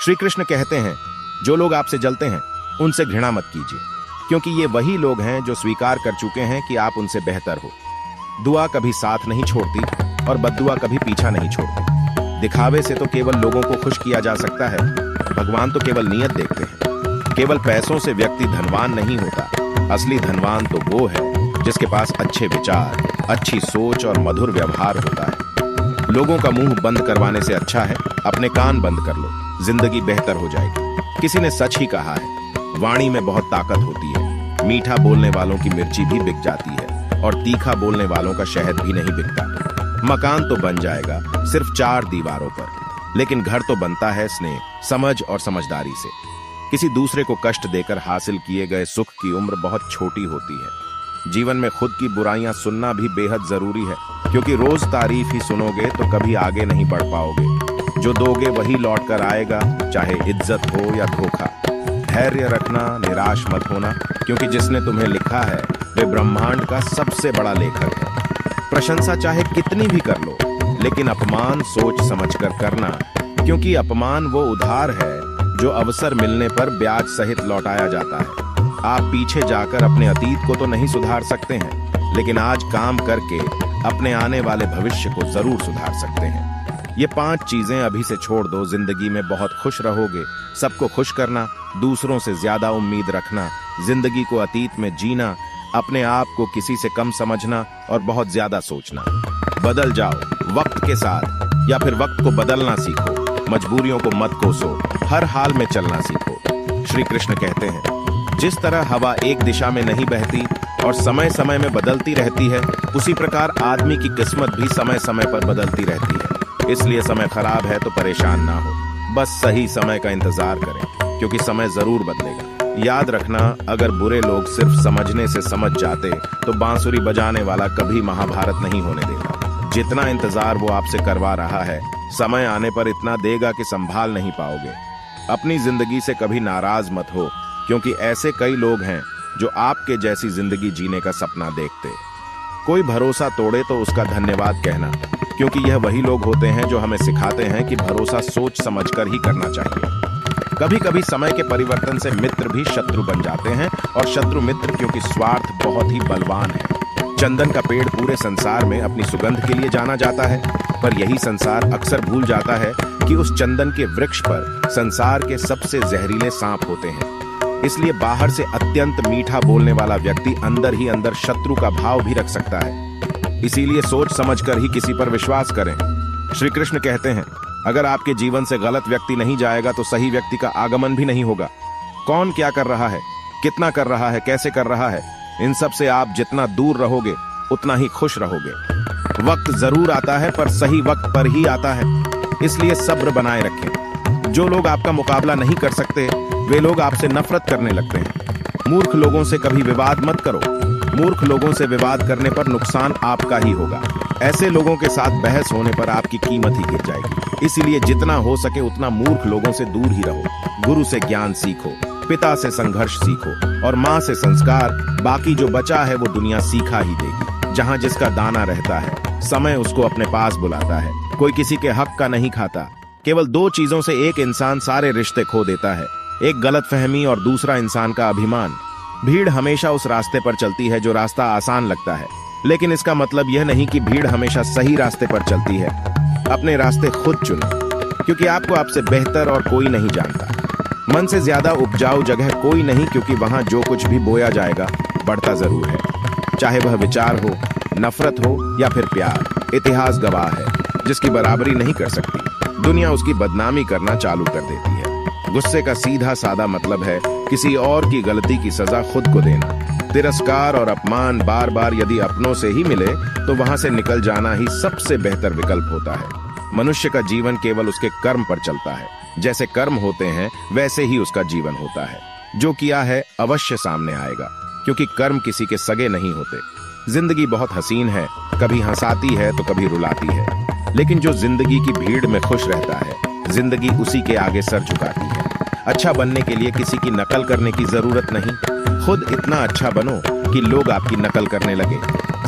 श्री कृष्ण कहते हैं, जो लोग आपसे जलते हैं उनसे घृणा मत कीजिए, क्योंकि ये वही लोग हैं जो स्वीकार कर चुके हैं कि आप उनसे बेहतर हो। दुआ कभी साथ नहीं छोड़ती और बद्दुआ कभी पीछा नहीं छोड़ती। दिखावे से तो केवल लोगों को खुश किया जा सकता है, भगवान तो केवल नीयत देखते हैं। केवल पैसों से व्यक्ति धनवान नहीं होता, असली धनवान तो वो है जिसके पास अच्छे विचार, अच्छी सोच और मधुर व्यवहार होता है। लोगों का मुंह बंद करवाने से अच्छा है अपने कान बंद कर लो, जिंदगी बेहतर हो जाएगी। किसी ने सच ही कहा है, वाणी में बहुत ताकत होती है। मीठा बोलने वालों की मिर्ची भी बिक जाती है और तीखा बोलने वालों का शहद भी नहीं बिकता। मकान तो बन जाएगा सिर्फ 4 दीवारों पर, लेकिन घर तो बनता है स्नेह, समझ और समझदारी से। किसी दूसरे को कष्ट देकर हासिल किए गए सुख की उम्र बहुत छोटी होती है। जीवन में खुद की बुराइयां सुनना भी बेहद जरूरी है, क्योंकि रोज तारीफ ही सुनोगे तो कभी आगे नहीं बढ़ पाओगे। जो दोगे वही लौट कर आएगा, चाहे इज्जत हो या धोखा। धैर्य रखना, निराश मत होना, क्योंकि जिसने तुम्हें लिखा है वे ब्रह्मांड का सबसे बड़ा लेखक है। प्रशंसा चाहे कितनी भी कर लो, लेकिन अपमान सोच समझकर करना, क्योंकि अपमान वो उधार है जो अवसर मिलने पर ब्याज सहित लौटाया जाता है। आप पीछे जाकर अपने अतीत को तो नहीं सुधार सकते हैं, लेकिन आज काम करके अपने आने वाले भविष्य को जरूर सुधार सकते हैं। ये 5 चीजें अभी से छोड़ दो, जिंदगी में बहुत खुश रहोगे। सबको खुश करना, दूसरों से ज्यादा उम्मीद रखना, जिंदगी को अतीत में जीना, अपने आप को किसी से कम समझना और बहुत ज्यादा सोचना। बदल जाओ वक्त के साथ, या फिर वक्त को बदलना सीखो। मजबूरियों को मत कोसो, हर हाल में चलना सीखो। श्री कृष्ण कहते हैं, जिस तरह हवा एक दिशा में नहीं बहती और समय समय में बदलती रहती है, उसी प्रकार आदमी की किस्मत भी समय समय पर बदलती रहती है। इसलिए समय खराब है तो परेशान ना हो, बस सही समय का इंतजार करें, क्योंकि समय जरूर बदलेगा। याद रखना, अगर बुरे लोग सिर्फ समझने से समझ जाते तो बांसुरी बजाने वाला कभी महाभारत नहीं होने देता। जितना इंतजार वो आपसे करवा रहा है, समय आने पर इतना देगा कि संभाल नहीं पाओगे। अपनी जिंदगी से कभी नाराज मत हो, क्योंकि ऐसे कई लोग हैं जो आपके जैसी जिंदगी जीने का सपना देखते। कोई भरोसा तोड़े तो उसका धन्यवाद कहना, क्योंकि यह वही लोग होते हैं जो हमें सिखाते हैं कि भरोसा सोच समझकर ही करना चाहिए। कभी कभी समय के परिवर्तन से मित्र भी शत्रु बन जाते हैं, और शत्रु मित्र, क्योंकि स्वार्थ बहुत ही बलवान है। चंदन का पेड़ पूरे संसार में अपनी सुगंध के लिए जाना जाता है, पर यही संसार अक्सर भूल जाता है कि उस चंदन के वृक्ष पर संसार के सबसे जहरीले सांप होते हैं। इसलिए बाहर से अत्यंत मीठा बोलने वाला व्यक्ति अंदर ही अंदर शत्रु का भाव भी रख सकता है। इसीलिए सोच समझकर ही किसी पर विश्वास करें। श्री कृष्ण कहते हैं, अगर आपके जीवन से गलत व्यक्ति नहीं जाएगा तो सही व्यक्ति का आगमन भी नहीं होगा। कौन क्या कर रहा है, कितना कर रहा है, कैसे कर रहा है, इन सब से आप जितना दूर रहोगे उतना ही खुश रहोगे। वक्त जरूर आता है, पर सही वक्त पर ही आता है, इसलिए सब्र बनाए रखें। जो लोग आपका मुकाबला नहीं कर सकते, वे लोग आपसे नफरत करने लगते हैं। मूर्ख लोगों से कभी विवाद मत करो। मूर्ख लोगों से विवाद करने पर नुकसान आपका ही होगा। ऐसे लोगों के साथ बहस होने पर आपकी कीमत ही गिर जाएगी। इसीलिए जितना हो सके उतना मूर्ख लोगों से दूर ही रहो। गुरु से ज्ञान सीखो, पिता से संघर्ष सीखो और माँ से संस्कार। बाकी जो बचा है वो दुनिया सीखा ही देगी। जहाँ जिसका दाना रहता है, समय उसको अपने पास बुलाता है। कोई किसी के हक का नहीं खाता। केवल 2 चीजों से एक इंसान सारे रिश्ते खो देता है, एक गलतफहमी और दूसरा इंसान का अभिमान। भीड़ हमेशा उस रास्ते पर चलती है जो रास्ता आसान लगता है, लेकिन इसका मतलब यह नहीं कि भीड़ हमेशा सही रास्ते पर चलती है। अपने रास्ते खुद चुनो, क्योंकि आपको आपसे बेहतर और कोई नहीं जानता। मन से ज्यादा उपजाऊ जगह कोई नहीं, क्योंकि वहां जो कुछ भी बोया जाएगा बढ़ता जरूर है। चाहे वह विचार हो, नफरत हो या फिर प्यार। इतिहास गवाह है, जिसकी बराबरी नहीं कर सकती, दुनिया उसकी बदनामी करना चालू कर देती है। गुस्से का सीधा सादा मतलब है किसी और की गलती की सजा खुद को देना। तिरस्कार और अपमान बार बार यदि अपनों से ही मिले तो वहां से निकल जाना ही सबसे बेहतर विकल्प होता है। मनुष्य का जीवन केवल उसके कर्म पर चलता है। जैसे कर्म होते हैं वैसे ही उसका जीवन होता है। जो किया है अवश्य सामने आएगा, क्योंकि कर्म किसी के सगे नहीं होते। जिंदगी बहुत हसीन है, कभी हंसाती है तो कभी रुलाती है, लेकिन जो जिंदगी की भीड़ में खुश रहता है, जिंदगी उसी के आगे सर झुकाती है। अच्छा बनने के लिए किसी की नकल करने की जरूरत नहीं, खुद इतना अच्छा बनो कि लोग आपकी नकल करने लगे।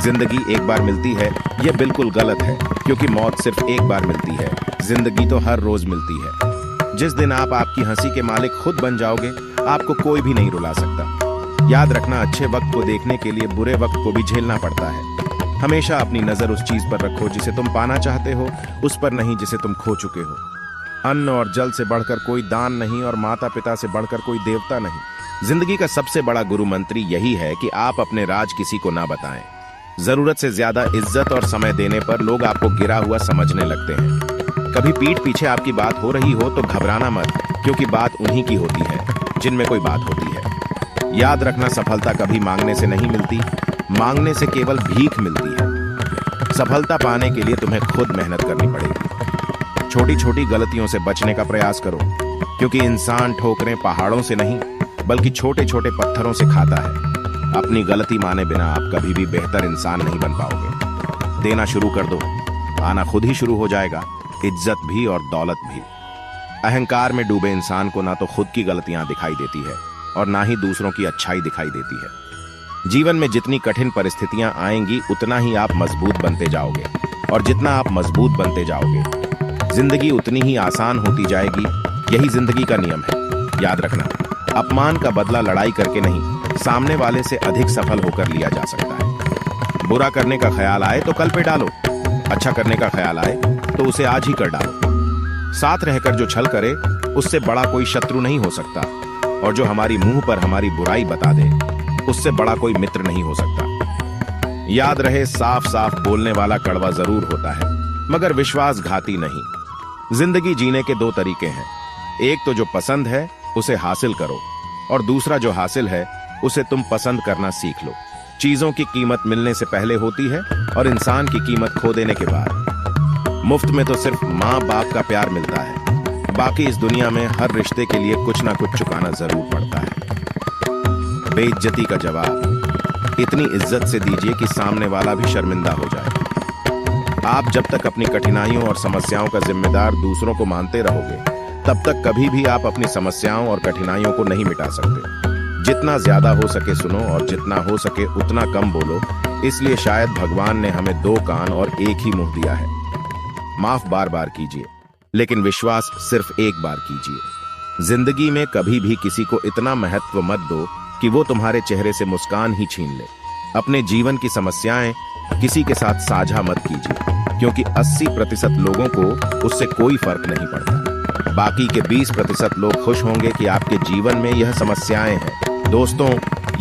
जिंदगी एक बार मिलती है, यह बिल्कुल गलत है, क्योंकि मौत सिर्फ एक बार मिलती है, जिंदगी तो हर रोज मिलती है। जिस दिन आप आपकी हंसी के मालिक खुद बन जाओगे, आपको कोई भी नहीं रुला सकता। याद रखना, अच्छे वक्त को देखने के लिए बुरे वक्त को भी झेलना पड़ता है। हमेशा अपनी नजर उस चीज पर रखो जिसे तुम पाना चाहते हो, उस पर नहीं जिसे तुम खो चुके हो। अन्न और जल से बढ़कर कोई दान नहीं और माता पिता से बढ़कर कोई देवता नहीं। जिंदगी का सबसे बड़ा गुरु मंत्री यही है कि आप अपने राज किसी को ना बताएं। जरूरत से ज्यादा इज्जत और समय देने पर लोग आपको गिरा हुआ समझने लगते हैं। कभी पीठ पीछे आपकी बात हो रही हो तो घबराना मत, क्योंकि बात उन्हीं की होती है जिनमें कोई बात होती है। याद रखना, सफलता कभी मांगने से नहीं मिलती, मांगने से केवल भीख मिलती है। सफलता पाने के लिए तुम्हें खुद मेहनत करनी पड़ेगी। छोटी छोटी गलतियों से बचने का प्रयास करो, क्योंकि इंसान ठोकरें पहाड़ों से नहीं बल्कि छोटे छोटे पत्थरों से खाता है। अपनी गलती माने बिना आप कभी भी बेहतर इंसान नहीं बन पाओगे। देना शुरू कर दो, आना खुद ही शुरू हो जाएगा, इज्जत भी और दौलत भी। अहंकार में डूबे इंसान को ना तो खुद की गलतियां दिखाई देती है और ना ही दूसरों की अच्छाई दिखाई देती है। जीवन में जितनी कठिन परिस्थितियां आएंगी, उतना ही आप मजबूत बनते जाओगे, और जितना आप मजबूत बनते जाओगे, जिंदगी उतनी ही आसान होती जाएगी। यही जिंदगी का नियम है। याद रखना, अपमान का बदला लड़ाई करके नहीं, सामने वाले से अधिक सफल होकर लिया जा सकता है। बुरा करने का ख्याल आए तो कल पे डालो, अच्छा करने का ख्याल आए तो उसे आज ही कर डालो। साथ रहकर जो छल करे, उससे बड़ा कोई शत्रु नहीं हो सकता, और जो हमारी मुंह पर हमारी बुराई बता दे, उससे बड़ा कोई मित्र नहीं हो सकता। याद रहे, साफ साफ बोलने वाला कड़वा जरूर होता है, मगर विश्वासघाती नहीं। जिंदगी जीने के दो तरीके हैं, एक तो जो पसंद है उसे हासिल करो, और दूसरा जो हासिल है उसे तुम पसंद करना सीख लो। चीजों की कीमत मिलने से पहले होती है और इंसान की कीमत खो देने के बाद। मुफ्त में तो सिर्फ माँ बाप का प्यार मिलता है, बाकी इस दुनिया में हर रिश्ते के लिए कुछ ना कुछ चुकाना जरूर पड़ता है। बेइज्जती का जवाब इतनी इज्जत से दीजिए कि सामने वाला भी शर्मिंदा हो जाए। आप जब तक अपनी कठिनाइयों और समस्याओं का जिम्मेदार दूसरों को मानते रहोगे, तब तक कभी भी आप अपनी समस्याओं और कठिनाइयों को नहीं मिटा सकते। जितना ज्यादा हो सके सुनो, और जितना हो सके उतना कम बोलो। इसलिए शायद भगवान ने हमें दो कान और एक ही मुंह दिया है। माफ बार बार कीजिए, लेकिन विश्वास सिर्फ एक बार कीजिए। जिंदगी में कभी भी किसी को इतना महत्व मत दो कि वो तुम्हारे चेहरे से मुस्कान ही छीन ले। अपने जीवन की समस्याएं किसी के साथ साझा मत कीजिए, क्योंकि 80% लोगों को उससे कोई फर्क नहीं पड़ता। बाकी के 20% लोग खुश होंगे कि आपके जीवन में यह समस्याएं हैं। दोस्तों,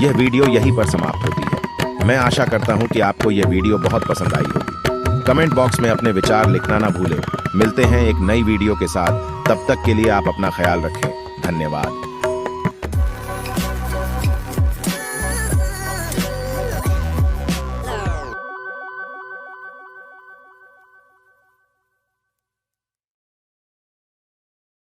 यह वीडियो यहीं पर समाप्त होती है। मैं आशा करता हूं कि आपको यह वीडियो बहुत पसंद आई होगी। कमेंट बॉक्स में अपने विचार लिखना ना भूलें। मिलते हैं एक नई वीडियो के साथ, तब तक के लिए आप अपना ख्याल रखें। धन्यवाद।